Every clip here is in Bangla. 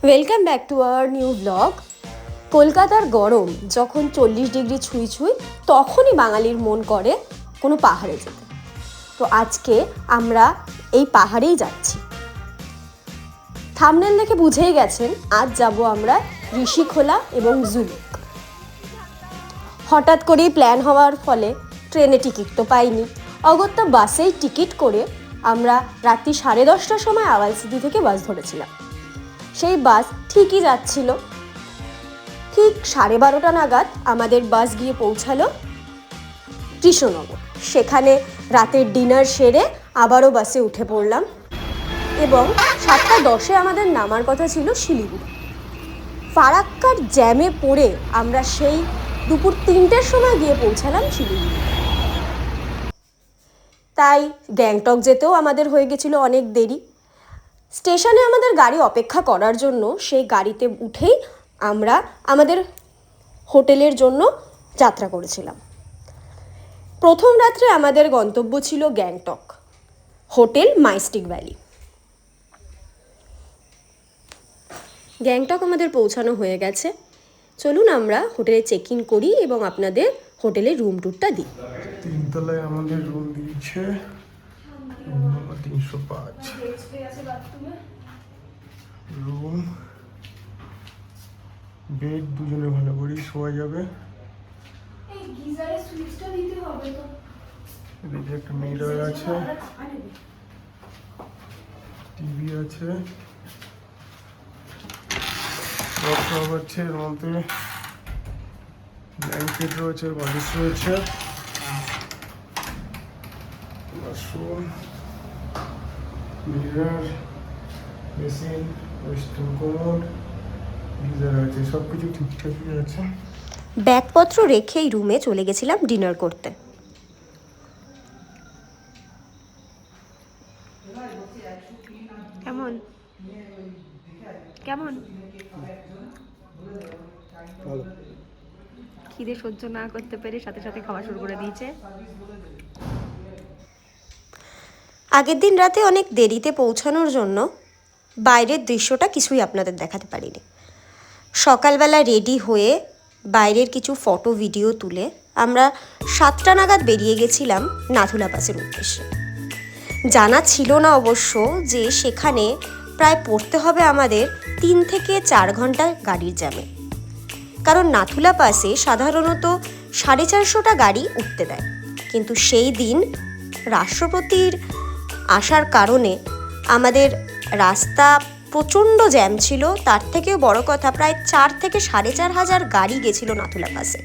Welcome back to our new blog. কলকাতার গরম যখন 40 ডিগ্রি ছুঁই ছুঁই তখনই বাঙালির মন করে কোনো পাহাড়ে যেতে। তো আজকে আমরা এই পাহাড়েই যাচ্ছি। থাম্বনেল দেখে বুঝেই গেছেন আজ যাব আমরা ঋষিখোলা এবং জুলুক। হঠাৎ করেই প্ল্যান হওয়ার ফলে ট্রেনে টিকিট তো পাইনি, অগত্যা বাসেই টিকিট করে আমরা রাত্রি 10:30টার সময় আওয়ালসিটি থেকে বাস ধরেছিলাম। সেই বাস ঠিকই যাচ্ছিল, ঠিক 12:30 নাগাদ আমাদের বাস গিয়ে পৌঁছালো কৃষ্ণনগর। সেখানে রাতের ডিনার সেরে আবারও বাসে উঠে পড়লাম এবং 7:10 আমাদের নামার কথা ছিল শিলিগুড়ি। ফারাক্কার জ্যামে পড়ে আমরা সেই দুপুর 3টের সময় গিয়ে পৌঁছালাম শিলিগুড়ি। তাই গ্যাংটক যেতেও আমাদের হয়ে গেছিলো অনেক দেরি। স্টেশনে আমাদের গাড়ি অপেক্ষা করার জন্য সেই গাড়িতে উঠেই আমরা আমাদের হোটেলের জন্য যাত্রা করেছিলাম। প্রথম রাত্রে আমাদের গন্তব্য ছিল গ্যাংটক, হোটেল মাইস্টিক ভ্যালি। গ্যাংটক আমাদের পৌঁছানো হয়ে গেছে। চলুন আমরা হোটেলে চেক ইন করি এবং আপনাদের হোটেলের রুম ট্যুরটা দিই। 3তলায় আমাদের রুম দিয়েছে, রুম নম্বর 305 রুম। বেড দুজনে ভালো করেই শোয়া যাবে। এদিকে একটা মিরর আছে, টিভি আছে, ওয়ার্ডরোব আছে, এর মধ্যে ব্ল্যাঙ্কেট রয়েছে, বালিশ রয়েছে, washroom, mirror, basin, western commode, geyser আছে, সব কিছু ঠিকঠাকই আছে। ব্যাগপত্র রেখেই রুমে চলে গেছিলাম ডিনার করতে। কেমন কেমন খিদে সহ্য না করতে পেরে সাথে সাথে খাওয়া শুরু করে দিয়েছে। আগের দিন রাতে অনেক দেরিতে পৌঁছানোর জন্য বাইরের দৃশ্যটা কিছুই আপনাদের দেখাতে পারিনি। সকালবেলা রেডি হয়ে বাইরের কিছু ফটো ভিডিও তুলে আমরা 7টা নাগাদ বেরিয়ে গেছিলাম নাথুলা পাসের উদ্দেশ্যে। জানা ছিল না অবশ্য যে সেখানে প্রায় পড়তে হবে আমাদের 3 থেকে 4 ঘন্টা গাড়ির জ্যামে, কারণ নাথুলা পাসে সাধারণত 450টা গাড়ি উঠতে দেয়। কিন্তু সেই দিন রাষ্ট্রপতির আসার কারণে আমাদের রাস্তা প্রচণ্ড জ্যাম ছিল। তার থেকেও বড় কথা, প্রায় 4 থেকে 4,500 গাড়ি গেছিল নাথুলা পাসে।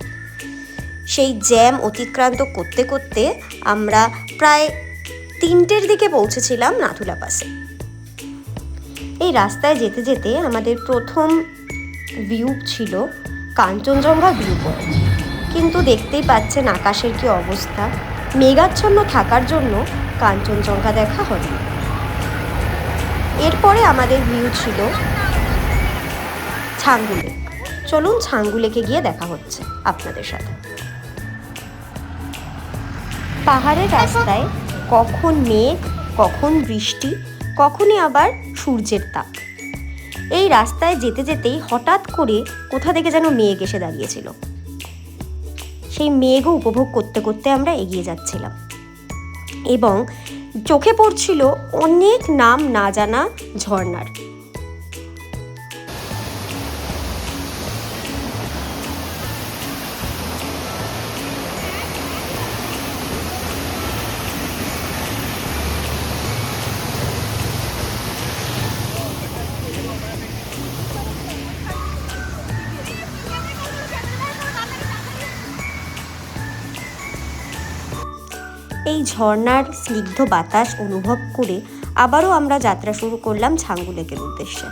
সেই জ্যাম অতিক্রান্ত করতে করতে আমরা প্রায় 3টের দিকে পৌঁছেছিলাম নাথুলা পাসে। এই রাস্তায় যেতে যেতে আমাদের প্রথম ভিউ ছিল কাঞ্চনজঙ্ঘা ভিউ পয়েন্ট, কিন্তু দেখতেই পাচ্ছেন আকাশের কি অবস্থা, মেঘাচ্ছন্ন থাকার জন্য কাঞ্চনজঙ্ঘা দেখা হয়নি। এরপরে আমাদের ভিউ ছিল ছাঙ্গু লেক। চলুন ছাঙ্গু লেকে গিয়ে দেখা হচ্ছে আপনাদের সাথে। পাহাড়ের রাস্তায় কখন মেঘ, কখন বৃষ্টি, কখনই আবার সূর্যের তাপ। এই রাস্তায় যেতে যেতেই হঠাৎ করে কোথা থেকে যেন মেঘ এসে দাঁড়িয়েছিল। সেই মেঘও উপভোগ করতে করতে আমরা এগিয়ে যাচ্ছিলাম এবং চোখে পড়ছিল অনেক নাম না জানা ঝর্ণার। এই ঝর্ণার স্নিগ্ধ বাতাস অনুভব করে আবারও আমরা যাত্রা শুরু করলাম ছাঙ্গু লেকের উদ্দেশ্যে।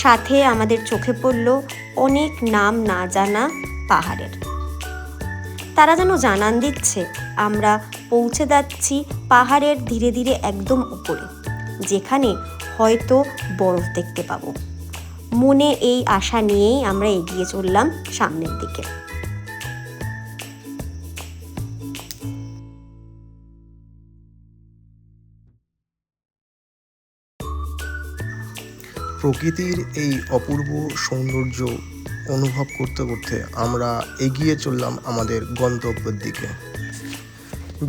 সাথে আমাদের চোখে পড়ল অনেক নাম না জানা পাহাড়ের। তারা যেন জানান দিচ্ছে আমরা পৌঁছে যাচ্ছি পাহাড়ের ধীরে ধীরে একদম উপরে, যেখানে হয়তো বরফ দেখতে পাবো। মনে এই আশা নিয়েই আমরা এগিয়ে চললাম সামনের দিকে। প্রকৃতির এই অপূর্ব সৌন্দর্য অনুভব করতে করতে আমরা এগিয়ে চললাম আমাদের গন্তব্যের দিকে।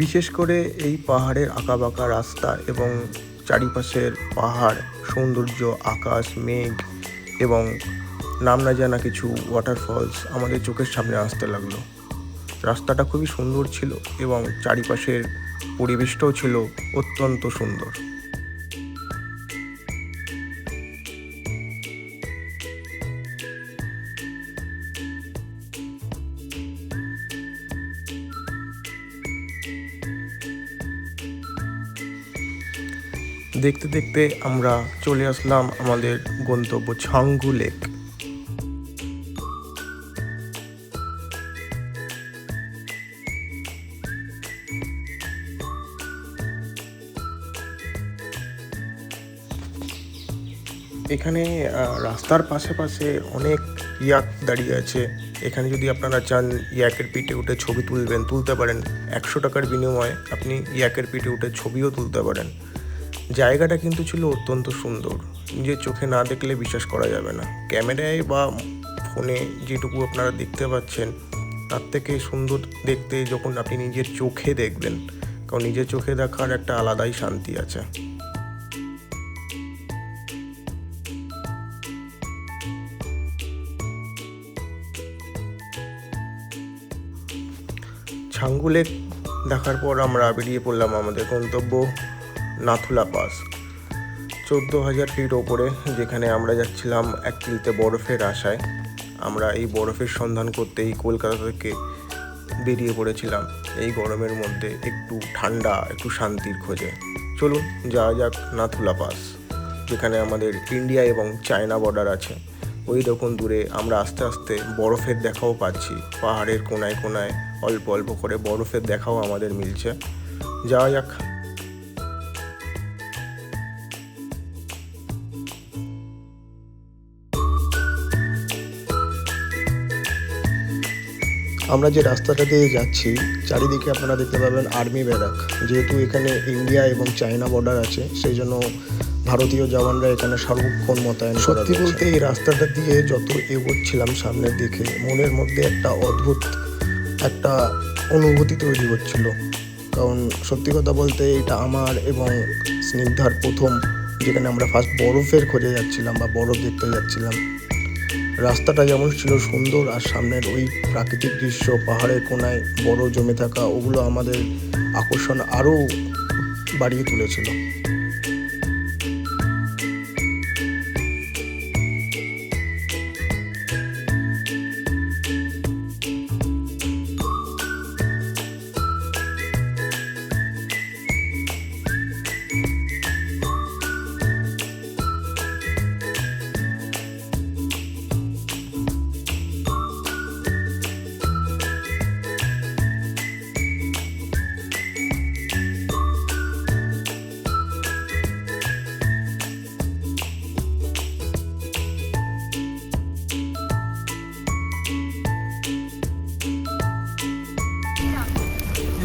বিশেষ করে এই পাহাড়ের আঁকাবাঁকা রাস্তা এবং চারিপাশের পাহাড়, সৌন্দর্য, আকাশ, মেঘ এবং নাম না জানা কিছু ওয়াটারফলস আমাদের চোখের সামনে আসতে লাগলো। রাস্তাটা খুবই সুন্দর ছিল এবং চারিপাশের পরিবেশটাও ছিল অত্যন্ত সুন্দর। দেখতে দেখতে আমরা চলে আসলাম আমাদের গন্তব্য ছাঙ্গু লেক। এখানে রাস্তার পাশে পাশে অনেক ইয়াক দাঁড়িয়ে আছে। এখানে যদি আপনারা চান ইয়াকের পিঠে উঠে ছবি তুলতে পারেন। 100 টাকার বিনিময়ে আপনি ইয়াকের পিঠে উঠে ছবিও তুলতে পারেন। জায়গাটা কিন্তু ছিল অত্যন্ত সুন্দর, নিজের চোখে না দেখলে বিশ্বাস করা যাবে না। ক্যামেরায় বা ফোনে যেটুকু আপনারা দেখতে পাচ্ছেন তার থেকে সুন্দর দেখতে যখন আপনি নিজের চোখে দেখবেন, কারণ নিজের চোখে দেখার একটা আলাদাই শান্তি আছে। ছাঙ্গু লেক দেখার পর আমরা বেরিয়ে পড়লাম আমাদের গন্তব্য নাথুলা পাস, 14,000 ফিট ওপরে, যেখানে আমরা যাচ্ছিলাম একচিলতে বরফের আশায়। আমরা এই বরফের সন্ধান করতেই কলকাতা থেকে বেরিয়ে পড়েছিলাম এই গরমের মধ্যে একটু ঠান্ডা, একটু শান্তির খোঁজে। চলুন যাওয়া যাক নাথুলা পাস, যেখানে আমাদের ইন্ডিয়া এবং চায়না বর্ডার আছে। ওই রকম দূরে আমরা আস্তে আস্তে বরফের দেখাও পাচ্ছি। পাহাড়ের কোনায় কোনায় অল্প অল্প করে বরফের দেখাও আমাদের মিলছে। যাওয়া যাক। আমরা যে রাস্তাটা দিয়ে যাচ্ছি চারিদিকে আপনারা দেখতে পাবেন আর্মি ব্যারাক। যেহেতু এখানে ইন্ডিয়া এবং চায়না বর্ডার আছে, সেই জন্য ভারতীয় জওয়ানরা এখানে সার্বক্ষণ মোতায়েন। সত্যি বলতে এই রাস্তাটা দিয়ে যত এগোচ্ছিলাম সামনের দিকে, মনের মধ্যে একটা অদ্ভুত একটা অনুভূতি তৈরি হচ্ছিল। কারণ সত্যি কথা বলতে এটা আমার এবং স্নিগ্ধার প্রথম, যেখানে আমরা ফার্স্ট বরফের খোঁজে যাচ্ছিলাম বা বরফ দেখতে যাচ্ছিলাম। রাস্তাটা যেমন ছিল সুন্দর, আর সামনের ওই প্রাকৃতিক দৃশ্য, পাহাড়ের কোনায় বরফ জমে থাকা, ওগুলো আমাদের আকর্ষণ আরও বাড়িয়ে তুলেছিল।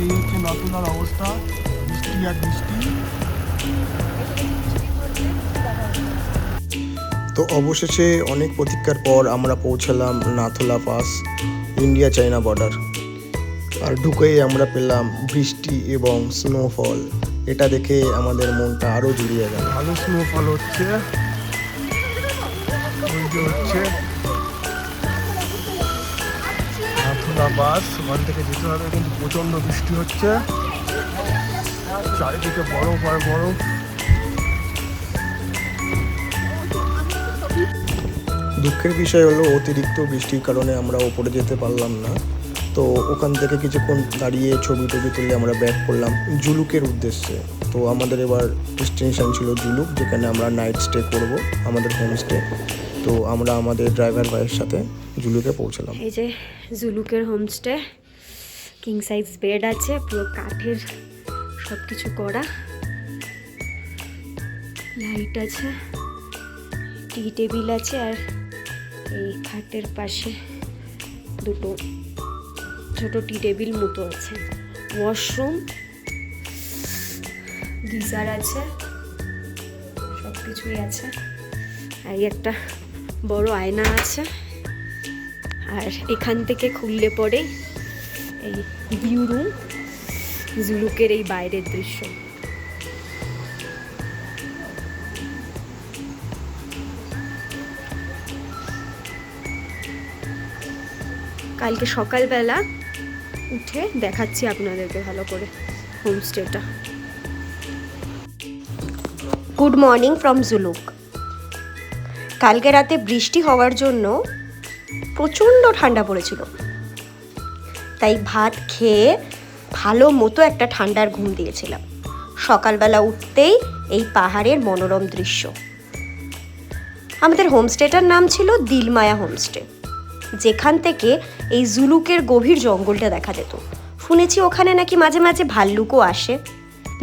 এই হচ্ছে নাথুলার অবস্থা, বৃষ্টি আর বৃষ্টি। তো অবশেষে অনেক প্রতীক্ষার পর আমরা পৌঁছালাম Nathula pass, India China border. আর ঢুকেই আমরা পেলাম বৃষ্টি এবং স্নোফল। এটা দেখে আমাদের মনটা আরও জুড়িয়ে গেল। ভালো স্নোফল হচ্ছে, নাথুলা পাস। ওখান থেকে যেতে হবে, কিন্তু প্রচণ্ড বৃষ্টি হচ্ছে, চারিদিকে বরফ আর বরফ। দুঃখের বিষয় হলো অতিরিক্ত বৃষ্টির কারণে আমরা ওপরে যেতে পারলাম না। তো ওখান থেকে কিছুক্ষণ দাঁড়িয়ে ছবি টবি তুলে আমরা ব্যাক করলাম জুলুকের উদ্দেশ্যে। তো আমাদের এবার ডেস্টিনেশন ছিল জুলুক, যেখানে আমরা নাইট স্টে করব, আমাদের হোমস্টে। তো আমরা আমাদের ড্রাইভার ভাইয়ের সাথে জুলুকে পৌঁছলাম। এই যে জুলুকের হোমস্টে, কিং সাইজ বেড আছে, পুরো কাঠের সব কিছু করা, লাইট আছে, টি টেবিল আছে, আর এই খাটের পাশে দুটো ছোট টি টেবিল মতো আছে, ওয়াশরুম, গিজার আছে, সব কিছুই আছে। এই একটা বড় আয়না আছে, আর এখান থেকে খুললে পরে এই ভিউ রুম, জুলুকের এই বাইরের দৃশ্য। কালকে সকালবেলা উঠে দেখাচ্ছি আপনাদেরকে ভালো করে হোমস্টেটা। Good morning from Zuluk. কালকে রাতে বৃষ্টি হওয়ার জন্য প্রচণ্ড ঠান্ডা পড়েছিল, তাই ভাত খেয়ে ভালো মতো একটা ঠান্ডার ঘুম দিয়েছিলাম। সকালবেলা উঠতেই এই পাহাড়ের মনোরম দৃশ্য। আমাদের হোমস্টেটার নাম ছিল দিলমায়া হোমস্টে, যেখান থেকে এই জুলুকের গভীর জঙ্গলটা দেখা যেত। শুনেছি ওখানে নাকি মাঝে মাঝে ভাল্লুকও আসে,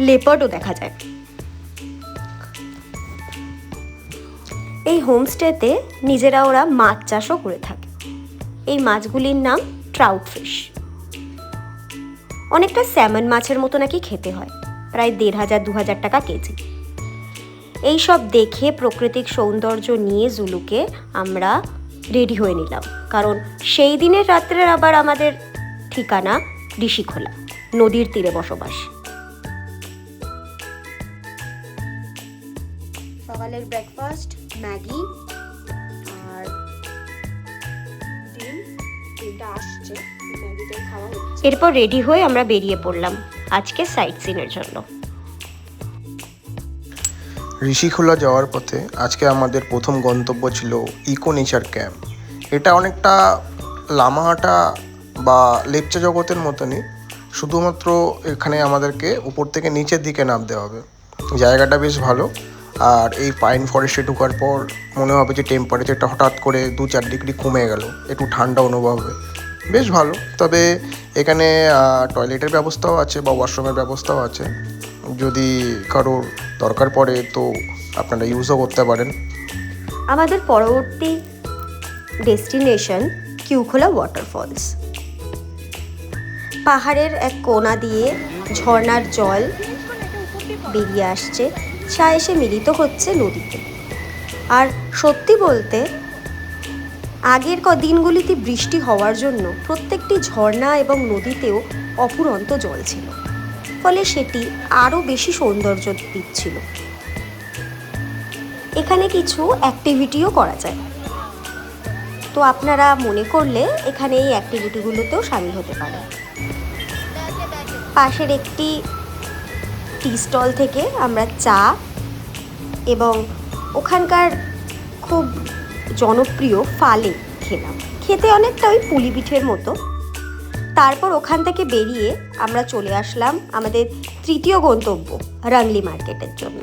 লেপার্ডও দেখা যায়। এই হোমস্টেতে নিজেরা ওরা মাছ চাষও করে থাকে। এই মাছগুলির নাম ট্রাউট ফিশ। অনেকটা স্যামন মাছের মতো নাকি খেতে হয়, প্রায় ১,৫০০-২,০০০ টাকা কেজি। এই সব দেখে প্রাকৃতিক সৌন্দর্য নিয়ে জুলুকে আমরা রেডি হয়ে নিলাম, কারণ সেই দিনের রাত্রের আবার আমাদের ঠিকানা ঋষিখোলা, নদীর তীরে বসবাস। সকালের ব্রেকফাস্ট ম্যাগি আর ডিমটা আসছে, ম্যাগিটাই খাওয়া হচ্ছে। এরপর রেডি হয়ে আমরা বেরিয়ে পড়লাম আজকে সাইট সিনের জন্য। ঋষিখোলা যাওয়ার পথে আজকে আমাদের প্রথম গন্তব্য ছিল ইকো নেচার ক্যাম্প। এটা অনেকটা লামাহাটা বা লেপচা জগতের মতনই, শুধুমাত্র এখানে আমাদেরকে উপর থেকে নিচের দিকে নামতে হবে। জায়গাটা বেশ ভালো, আর এই পাইন ফরেস্টে ঢোকার পর মনে হবে যে টেম্পারেচারটা হঠাৎ করে 2-4 ডিগ্রি কমে গেল, একটু ঠান্ডা অনুভব হবে, বেশ ভালো। তবে এখানে টয়লেটের ব্যবস্থাও আছে বা ওয়াশরুমের ব্যবস্থাও আছে, যদি কারোর দরকার পড়ে তো আপনারা ইউজও করতে পারেন। আমাদের পরবর্তী ডেস্টিনেশন কিউখোলা ওয়াটারফলস। পাহাড়ের এক কোণা দিয়ে ঝর্ণার জল বেরিয়ে আসছে, যা এসে মিলিত হচ্ছে নদীতে। আর সত্যি বলতে আগের দিনগুলিতে বৃষ্টি হওয়ার জন্য প্রত্যেকটি ঝর্ণা এবং নদীতেও অফুরন্ত জল ছিল, ফলে সেটি আরও বেশি সৌন্দর্য দিচ্ছিল। এখানে কিছু অ্যাক্টিভিটিও করা যায়, তো আপনারা মনে করলে এখানে এই অ্যাক্টিভিটিগুলোতেও সামিল হতে পারেন। পাশের একটি টি স্টল থেকে আমরা চা এবং ওখানকার খুব জনপ্রিয় ফালে খেলাম। খেতে অনেকটা ওই পুলি পিঠের মতো। তারপর ওখান থেকে বেরিয়ে আমরা চলে আসলাম আমাদের তৃতীয় গন্তব্য রাংলি মার্কেটের জন্য।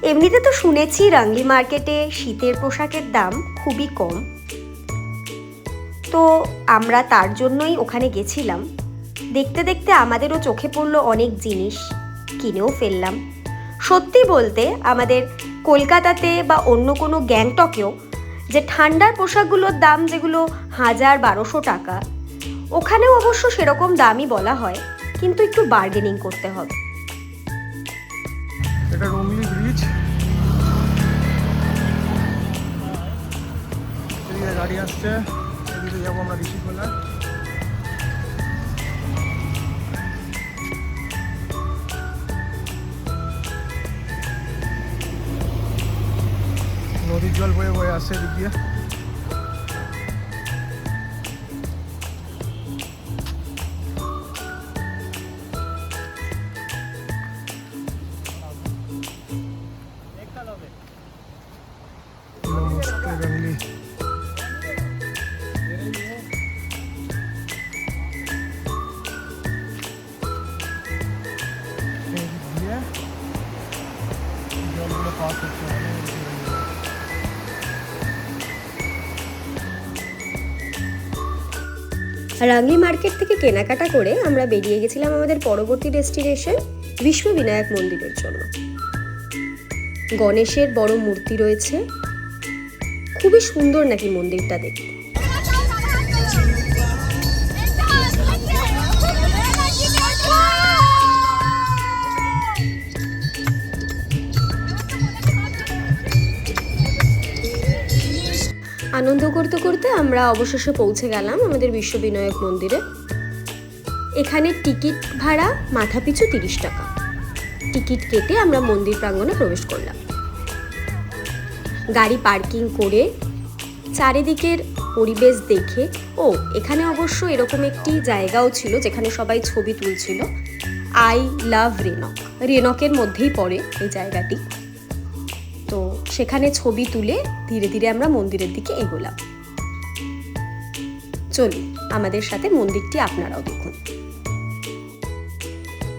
এমনিতে তো শুনেছি রাংলি মার্কেটে শীতের পোশাকের দাম খুবই কম, তো আমরা তার জন্যই ওখানে গেছিলাম। দেখতে দেখতে আমাদেরও চোখে পড়লো অনেক জিনিস, কিনেও ফেললাম। সত্যি বলতে আমাদের কলকাতাতে বা অন্য কোনো গ্যাংটকেও যে ঠান্ডার পোশাকগুলোর দাম যেগুলো ১,০০০-১,২০০ টাকা, ওখানেও অবশ্য সেরকম দামই বলা হয়, কিন্তু একটু বার্গেনিং করতে হবে। এটা রংলি ব্রিজ, এদিকে গাড়ি আসছে, এদিকে যাবো আমরা ঋষিখোলা। নদীর জল বয়ে বয়ে আসছে এদিক দিয়ে। নমস্তে রাংলি। জলগুলো পাস হচ্ছে রাংলি মার্কেট থেকে কেনাকাটা করে আমরা বেরিয়ে গেছিলাম আমাদের পরবর্তী ডেস্টিনেশন বিশ্ববিনায়ক মন্দিরের জন্য। গণেশের বড় মূর্তি রয়েছে, খুবই সুন্দর নাকি মন্দিরটা দেখতে। আনন্দ করতে করতে আমরা অবশেষে পৌঁছে গেলাম আমাদের বিশ্ববিনায়ক মন্দিরে। এখানে টিকিট ভাড়া মাথাপিছু 30 টাকা। টিকিট কেটে আমরা মন্দির প্রাঙ্গণে প্রবেশ করলাম। গাড়ি পার্কিং করে চারিদিকের পরিবেশ দেখে, এখানে অবশ্য এরকম একটি জায়গাও ছিল যেখানে সবাই ছবি তুলছিল। আই লাভ রেনক, রেনকের মধ্যেই পড়ে এই জায়গাটি। তো সেখানে ছবি তুলে ধীরে ধীরে আমরা মন্দিরের দিকে এগোলাম। চলুন আমাদের সাথে মন্দিরটি আপনারাও দেখুন।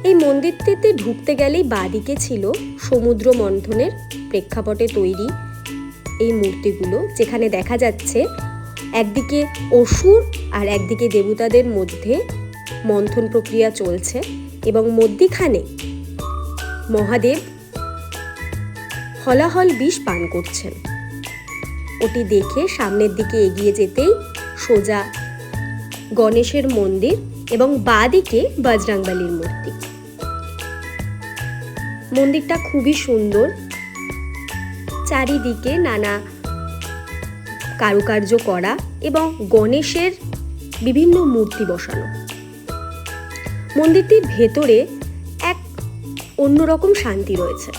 এই মন্দিরটিতে ঢুকতে গেলেই বাঁদিকে ছিল সমুদ্র মন্থনের প্রেক্ষাপটে তৈরি এই মূর্তিগুলো, যেখানে দেখা যাচ্ছে একদিকে অসুর আর একদিকে দেবতাদের মধ্যে মন্থন প্রক্রিয়া চলছে এবং মধ্যিখানে মহাদেব হলাহল বিষ পান করছেন। ওটি দেখে সামনের দিকে এগিয়ে যেতেই সোজা গণেশের মন্দির এবং বাঁদিকে বজরংবলীর মূর্তি। মন্দিরটা খুবই সুন্দর, চারিদিকে নানা কারুকার্য করা এবং গণেশের বিভিন্ন মূর্তি বসানো। মন্দিরটির ভেতরে এক অন্যরকম শান্তি রয়েছে।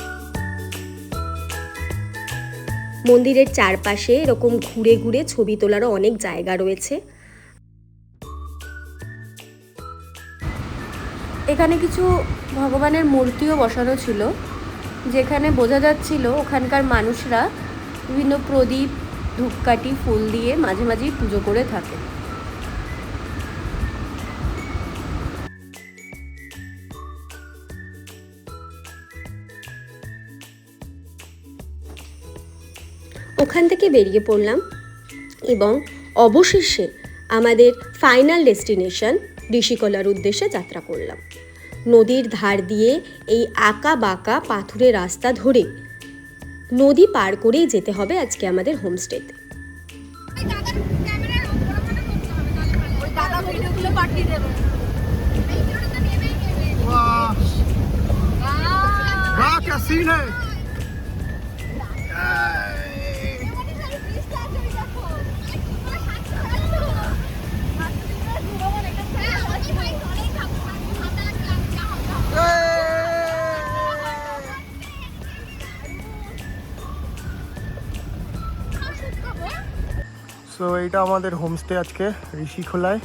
মন্দিরের চারপাশে এরকম ঘুরে ঘুরে ছবি তোলারও অনেক জায়গা রয়েছে। এখানে কিছু ভগবানের মূর্তিও বসানো ছিল, যেখানে বোঝা যাচ্ছিল ওখানকার মানুষরা বিভিন্ন প্রদীপ, ধূপকাঠি, ফুল দিয়ে মাঝে মাঝেই পুজো করে থাকে। ওখান থেকে বেরিয়ে পড়লাম এবং অবশেষে আমাদের ফাইনাল ডেস্টিনেশন ঋষিকোলার উদ্দেশ্যে যাত্রা করলাম। নদীর ধার দিয়ে এই আঁকা বাঁকা পাথুরে রাস্তা ধরে নদী পার করেই যেতে হবে আজকে আমাদের হোমস্টেতে। সো এইটা আমাদের হোমস্টে আজকে ঋষিখোলায়।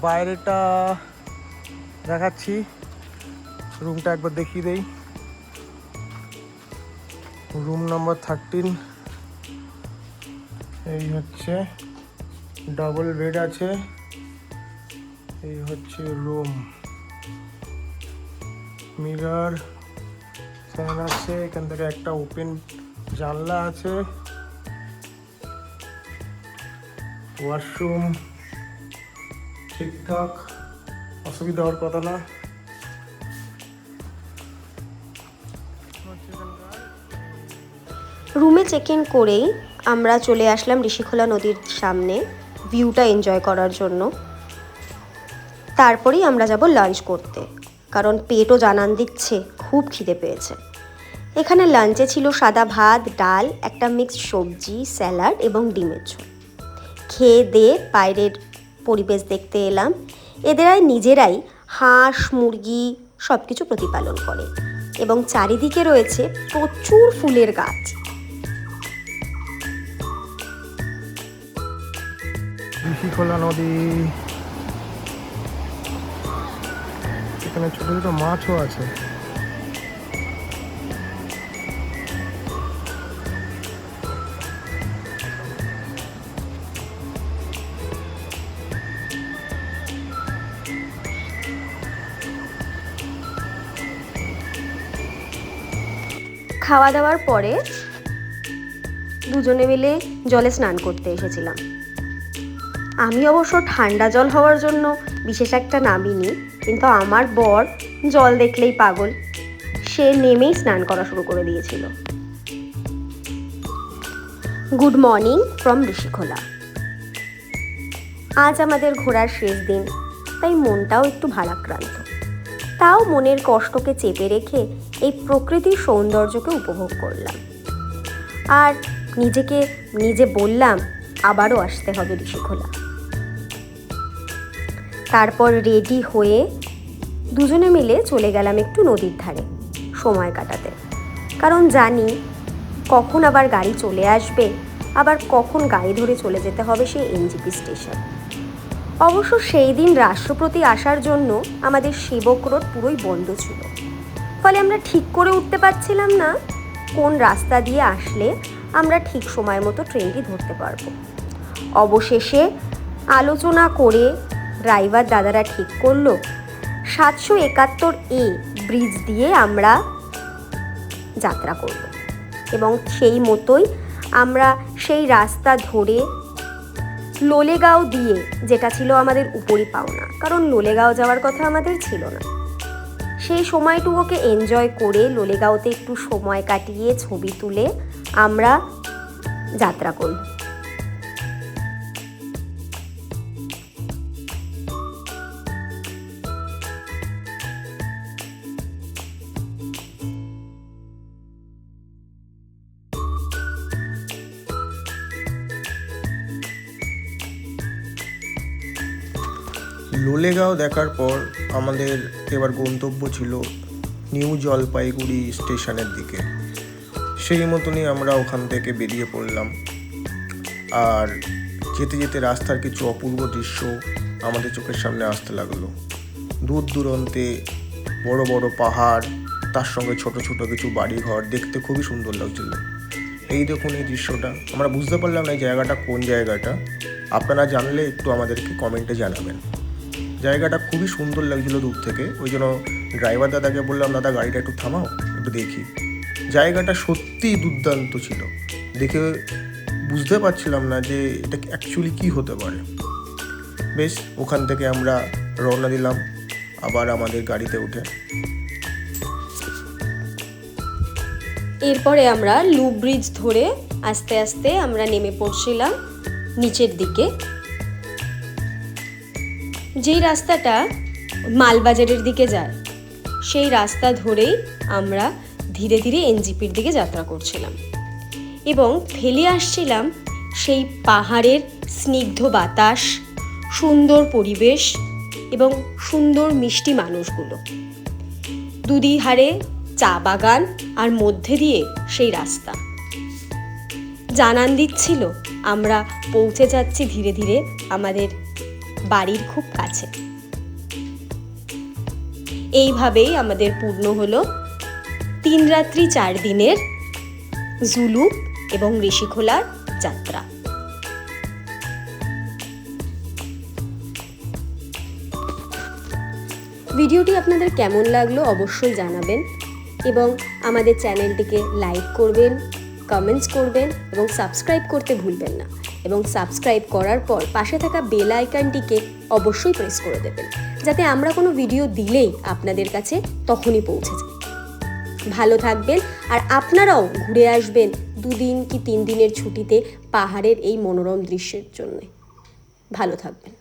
বাইরেটা দেখাচ্ছি, রুমটা একবার দেখিয়ে দেই। Room number 13। এই হচ্ছে ডাবল বেড আছে, এই হচ্ছে রুম। মিরর, ফ্যান আছে, এখান থেকে একটা ওপেন জানলা আছে, ওয়াশরুম ঠিকঠাক, অসুবিধা হওয়ার কথা না। রুমে চেক ইন করেই আমরা চলে আসলাম ঋষিখোলা নদীর সামনে ভিউটা এনজয় করার জন্য। তারপরেই আমরা যাব লাঞ্চ করতে, কারণ পেটও জানান দিচ্ছে খুব খিদে পেয়েছে। এখানে লাঞ্চে ছিল সাদা ভাত, ডাল, একটা মিক্সড সবজি, স্যালাড এবং ডিমের ঝোল। খেয়ে দিয়ে বাইরের পরিবেশ দেখতে এলাম। এদেরাই নিজেরাই হাঁস, মুরগি সব কিছু প্রতিপালন করে এবং চারিদিকে রয়েছে প্রচুর ফুলের গাছ। ঋষিখোলা নদী, এখানে ছোট ছোট মাছও আছে। খাওয়া দাওয়ার পরে দুজনে মিলে জলে স্নান করতে এসেছিলাম। আমি অবশ্য ঠান্ডা জল হওয়ার জন্য বিশেষ একটা নামিনি, কিন্তু আমার বর জল দেখলেই পাগল, সে নেমেই স্নান করা শুরু করে দিয়েছিল। Good morning from Rishikhola. আজ আমাদের ঘোরার শেষ দিন, তাই মনটাও একটু ভারাক্রান্ত। তাও মনের কষ্টকে চেপে রেখে এই প্রকৃতির সৌন্দর্যকে উপভোগ করলাম। আর নিজে বললাম আবারও আসতে হবে ঋষিখোলা। তারপর রেডি হয়ে দুজনে মিলে চলে গেলাম একটু নদীর ধারে সময় কাটাতে, কারণ জানি কখন আবার গাড়ি চলে আসবে, আবার কখন গাড়ি ধরে চলে যেতে হবে সেই এনজিপি স্টেশন। অবশ্য সেই দিন রাষ্ট্রপতি আসার জন্য আমাদের সেবক রোড পুরোই বন্ধ ছিল, ফলে আমরা ঠিক করে উঠতে পারছিলাম না কোন রাস্তা দিয়ে আসলে আমরা ঠিক সময় মতো ট্রেনটি ধরতে পারবো। অবশেষে আলোচনা করে ড্রাইভার দাদারা ঠিক করলো 771A ব্রিজ দিয়ে আমরা যাত্রা করব, এবং সেই মতোই আমরা সেই রাস্তা ধরে লোলেগাঁও দিয়ে, যেটা ছিল আমাদের উপরই পাওনা, কারণ লোলেগাঁও যাওয়ার কথা আমাদের ছিল না, সেই সময়টুকুকে এনজয় করে লোলেগাঁওতে একটু সময় কাটিয়ে ছবি তুলে আমরা যাত্রা করব। লোলেগাঁও দেখার পর আমাদের এবার গন্তব্য ছিল নিউ জলপাইগুড়ি স্টেশনের দিকে। সেই মতনই আমরা ওখান থেকে বেরিয়ে পড়লাম। আর যেতে যেতে রাস্তার কিছু অপূর্ব দৃশ্য আমাদের চোখের সামনে আসতে লাগলো। দূর দূরান্তে বড় বড় পাহাড়, তার সঙ্গে ছোট ছোট কিছু বাড়িঘর, দেখতে খুবই সুন্দর লাগছিল। এই দেখুন এই দৃশ্যটা, আমরা বুঝতে পারলাম না এই জায়গাটা কোন জায়গাটা। আপনারা জানলে একটু আমাদেরকে কমেন্টে জানাবেন। জায়গাটা খুবই সুন্দর লাগছিল দূর থেকে, ওই জন্য ড্রাইভার দাদাকে বললাম, দাদা গাড়িটা একটু থামাও, একটু দেখি। জায়গাটা সত্যিই দুর্দান্ত ছিল, দেখে বুঝতে পারছিলাম না যে এটা অ্যাকচুয়ালি কী হতে পারে। বেশ, ওখান থেকে আমরা রওনা দিলাম আবার আমাদের গাড়িতে উঠে। এরপরে আমরা লুপ ব্রিজ ধরে আস্তে আস্তে আমরা নেমে পড়ছিলাম নিচের দিকে। যেই রাস্তাটা মালবাজারের দিকে যায় সেই রাস্তা ধরেই আমরা ধীরে ধীরে এনজিপির দিকে যাত্রা করছিলাম এবং ফেলে আসছিলাম সেই পাহাড়ের স্নিগ্ধ বাতাস, সুন্দর পরিবেশ এবং সুন্দর মিষ্টি মানুষগুলো। দুদিহারে চা বাগান আর মধ্যে দিয়ে সেই রাস্তা জানান দিচ্ছিল আমরা পৌঁছে যাচ্ছি ধীরে ধীরে আমাদের বাড়ির খুব কাছে। এইভাবেই আমাদের পূর্ণ হলো 3 রাত্রি 4 দিনের জুলু এবং ঋষিখোলার যাত্রা। ভিডিওটি আপনাদের কেমন লাগলো অবশ্যই জানাবেন এবং আমাদের চ্যানেলটিকে লাইক করবেন, কমেন্টস করবেন এবং সাবস্ক্রাইব করতে ভুলবেন না। এবং সাবস্ক্রাইব করার পর পাশে থাকা বেল আইকনটিকে অবশ্যই প্রেস করে দেবেন, যাতে আমরা কোনো ভিডিও দিলেই আপনাদের কাছে তখনই পৌঁছে যায়। ভালো থাকবেন, আর আপনারাও ঘুরে আসবেন 2 দিন কি 3 দিনের ছুটিতে পাহাড়ের এই মনোরম দৃশ্যের জন্য। ভালো থাকবেন।